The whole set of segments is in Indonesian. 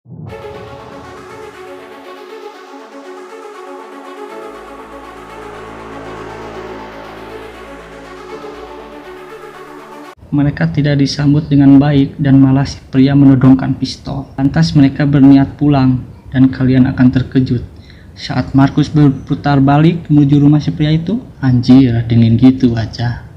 Mereka tidak disambut dengan baik dan malah si pria menodongkan pistol. Lantas mereka berniat pulang dan kalian akan terkejut saat Markus berputar balik menuju rumah si pria itu. Anjir, dingin gitu aja.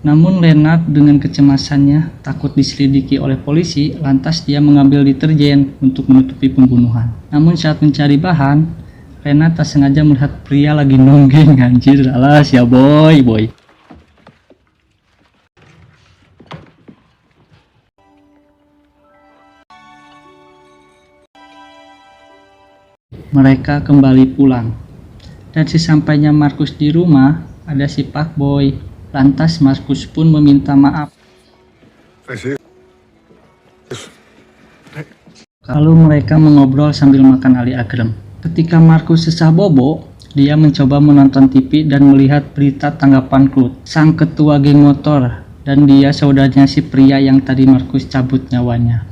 Namun Lennart dengan kecemasannya takut diselidiki oleh polisi, lantas dia mengambil deterjen untuk menutupi pembunuhan. Namun saat mencari bahan, Lennart tak sengaja melihat pria lagi nonggeng. Anjir, alas ya boy. Mereka kembali pulang. Dan sesampainya Markus di rumah, ada si Pak Boy. Lantas Markus pun meminta maaf. Lalu mereka mengobrol sambil makan ali agrem. Ketika Markus sesah bobo, dia mencoba menonton TV dan melihat berita tanggapan Kurt, sang ketua geng motor, dan dia saudaranya si pria yang tadi Markus cabut nyawanya.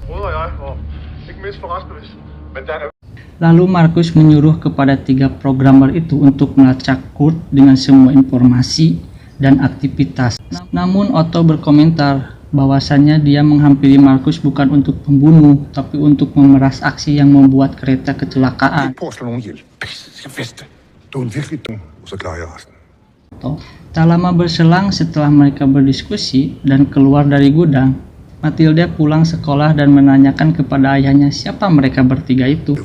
Lalu Markus menyuruh kepada 3 programmer itu untuk melacak Kurt dengan semua informasi dan aktivitas. Namun Otto berkomentar bahwasannya dia menghampiri Markus bukan untuk pembunuh, tapi untuk memeras aksi yang membuat kereta kecelakaan. Tak lama berselang setelah mereka berdiskusi dan keluar dari gudang, Mathilde pulang sekolah dan menanyakan kepada ayahnya siapa mereka bertiga itu.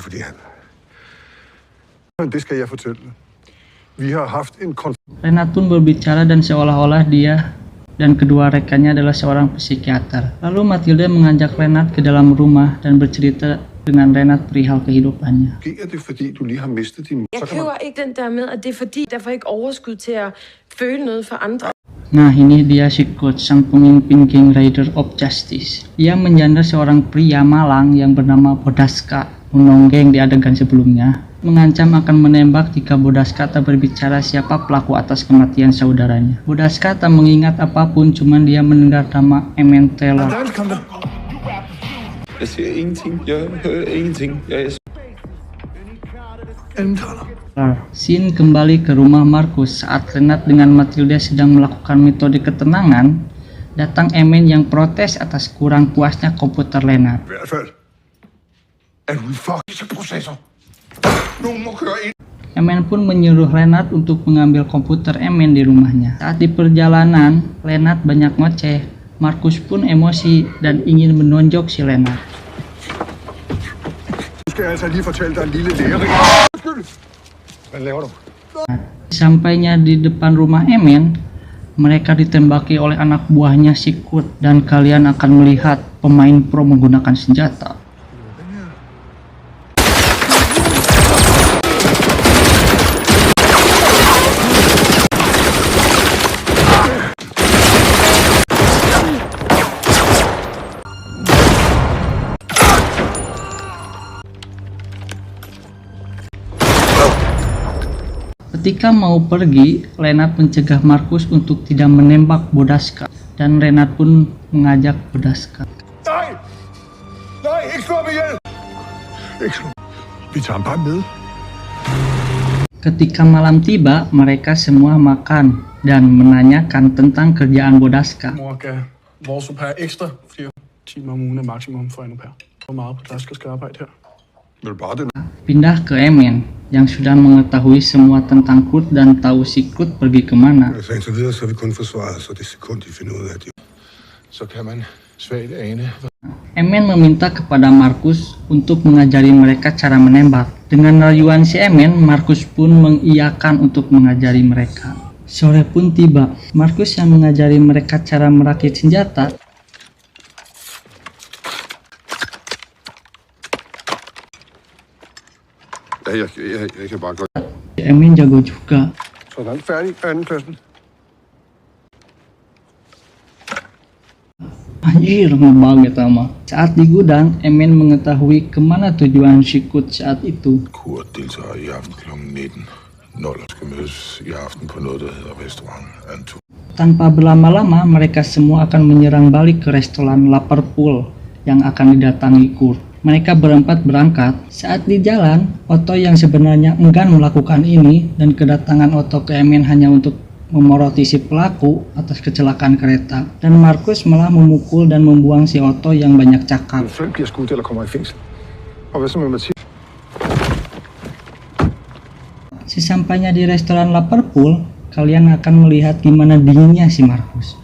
Lennart pun berbicara dan seolah-olah dia dan kedua rekannya adalah seorang psikiater. Lalu Mathilde mengajak Lennart ke dalam rumah dan bercerita dengan Lennart perihal kehidupannya. Nah, ini dia si Kurt, sang pemimpin geng Rider of Justice. Ia menyandar seorang pria malang yang bernama Bodaska, menonggeng di adegan sebelumnya, mengancam akan menembak jika Bodaska tak berbicara siapa pelaku atas kematian saudaranya. Bodaska tak mengingat apapun, cuman dia mendengar nama Emmentaler. Scene kembali ke rumah Markus saat Lennart dengan Mathilde sedang melakukan metode ketenangan. Datang Emmen yang protes atas kurang puasnya komputer Lennart. Emmen pun menyuruh Lennart untuk mengambil komputer Emmen di rumahnya. Saat di perjalanan, Lennart banyak ngoceh. Markus pun emosi dan ingin menonjok si Lennart. Sampainya di depan rumah Emmen, mereka ditembaki oleh anak buahnya si Kurt, dan kalian akan melihat pemain pro menggunakan senjata. Ketika mau pergi, Lennart mencegah Markus untuk tidak menembak Bodaska, dan Lennart pun mengajak Bodaska. Ketika malam tiba, mereka semua makan dan menanyakan tentang kerjaan Bodaska. Pindah ke Emmen yang sudah mengetahui semua tentang Kurt dan tahu si Kurt pergi kemana. Emmen meminta kepada Markus untuk mengajari mereka cara menembak. Dengan rayuan si Emmen, Markus pun mengiyakan untuk mengajari mereka. Sore pun tiba. Markus yang mengajari mereka cara merakit senjata. Emmen jago juga. Anjir, ngebanget sama. Saat di gudang, Emmen mengetahui kemana tujuan si Kurt saat itu. Kurt deltager i aften kl. 19. Noller skal mødes i aften på noget, der hedder Restaurant Antu. Tanpa berlama-lama, mereka semua akan menyerang balik ke restoran Liverpool yang akan didatangi Kurt. Mereka berempat berangkat. Saat di jalan, Otto yang sebenarnya enggan melakukan ini dan kedatangan Otto ke Emmen hanya untuk memoroti si pelaku atas kecelakaan kereta. Dan Markus malah memukul dan membuang si Otto yang banyak cakap. Sesampainya di restoran Liverpool, kalian akan melihat gimana dinginnya si Markus.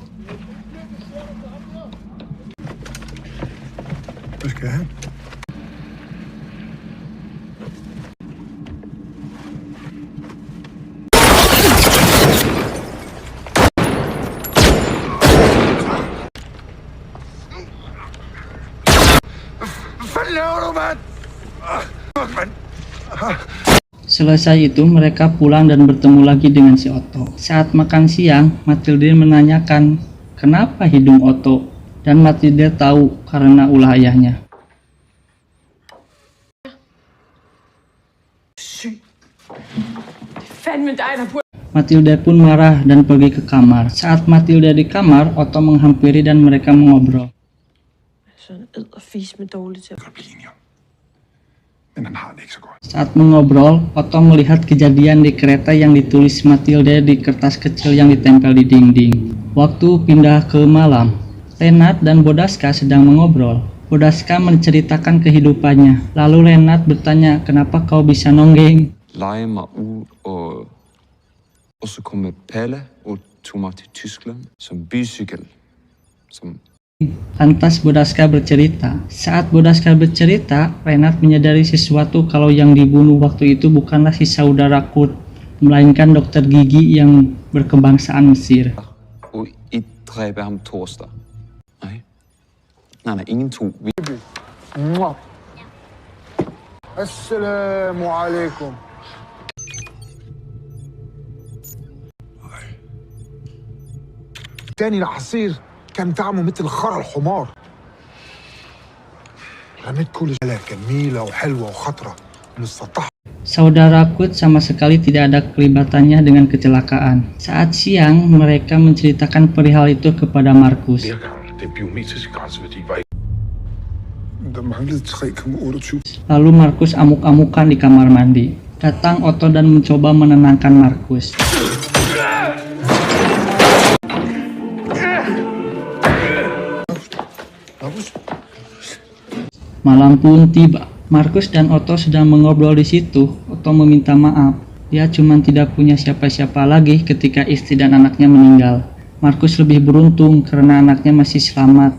Selesai itu, mereka pulang dan bertemu lagi dengan si Otto. Saat makan siang, Matilda menanyakan kenapa hidung Otto, dan Matilda tahu karena ulah ayahnya. Matilda pun marah dan pergi ke kamar. Saat Matilda di kamar, Otto menghampiri dan mereka mengobrol. Saat mengobrol, Otto melihat kejadian di kereta yang ditulis Matilda di kertas kecil yang ditempel di dinding. Waktu pindah ke malam, Renat dan Bodaska sedang mengobrol. Bodaska menceritakan kehidupannya. Lalu Renat bertanya, kenapa kau bisa nonggeng? Lege mig ud og så kom med Palle og tog mig til Tyskland som bycykel. Lantas Bodaska bercerita. Saat Bodaska bercerita, Renat menyadari sesuatu kalau yang dibunuh waktu itu bukanlah si saudara Kurt, melainkan dokter gigi yang berkebangsaan Mesir. Og I dræber ham torsdag. Nej, ingen to. Assalamualaikum. تاني العصير كان طعمه مثل خرا الحمار. رميت كل شغلات جميلة وحلوة وخطرة من السطح. Saudara Kurt sama sekali tidak ada kelibatannya dengan kecelakaan. Saat siang, mereka menceritakan perihal itu kepada Markus. Lalu Markus amuk-amukan di kamar mandi. Datang Otto dan mencoba menenangkan Markus. Malam pun tiba. Markus dan Otto sedang mengobrol di situ. Otto meminta maaf. Dia cuma tidak punya siapa-siapa lagi ketika istri dan anaknya meninggal. Markus lebih beruntung karena anaknya masih selamat.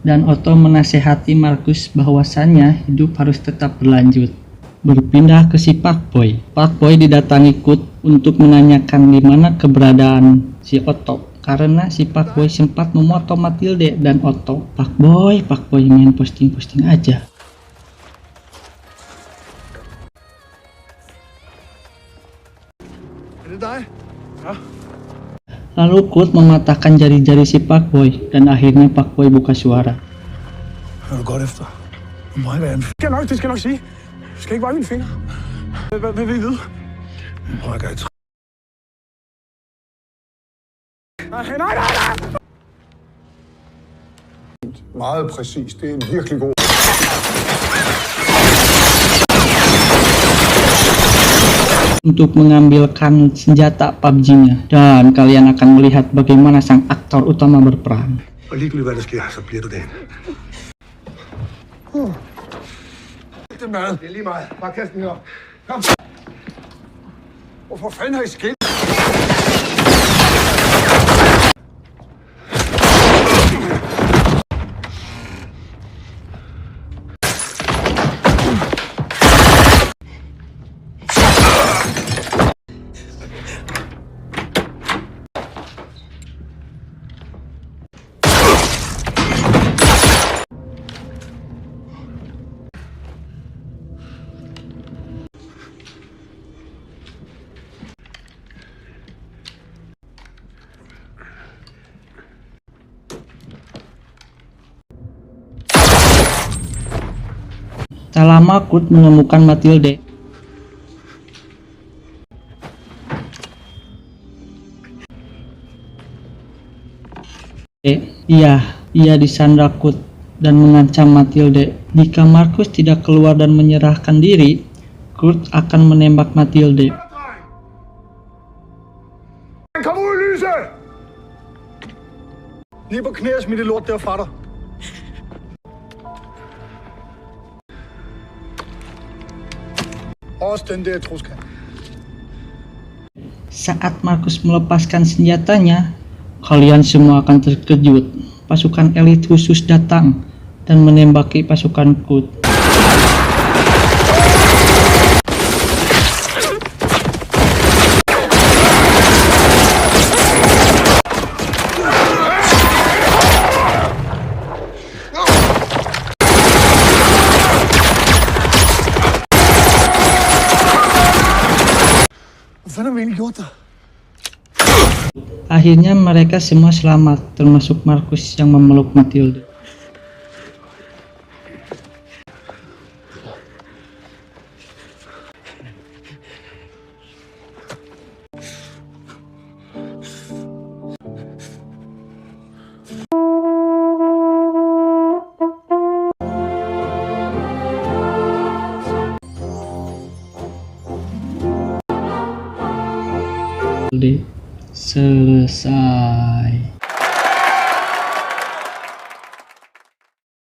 Dan Otto menasehati Markus bahwasannya hidup harus tetap berlanjut. Berpindah ke si Pak Boy. Pak Boy didatangi Kurt untuk menanyakan di mana keberadaan si Otto. Karena si Pak Boy sempat memoto Matilda dan Otto. Pak Boy main posting-posting aja. Lalu Kurt mematahkan jari-jari si Pak Boy dan akhirnya Pak Boy buka suara. Meget præcis. Det er en virkelig god. Untuk mengambilkan senjata PUBG-nya, dan kalian akan melihat bagaimana sang aktor utama berperan. Og ligegyldigt hvad der sker, så bliver du det. Det er lige meget. Bare kast den her. Kom. Hvorfor fanden har I skilt? Tak lama Kurt menemukan Matilda. Ia disandra Kurt dan mengancam Matilde. Jika Markus tidak keluar dan menyerahkan diri, Kurt akan menembak Matilde. Kom ud, Lyse! Ned på knæ og smid det lort der fra dig. Også den der truska. Saat Markus melepaskan senjatanya, kalian semua akan terkejut. Pasukan elit khusus datang dan menembaki pasukan Kurt. Hvad fanden har vi egentlig gjort der? Akhirnya mereka semua selamat, termasuk Markus yang memeluk Matilde. Selesai.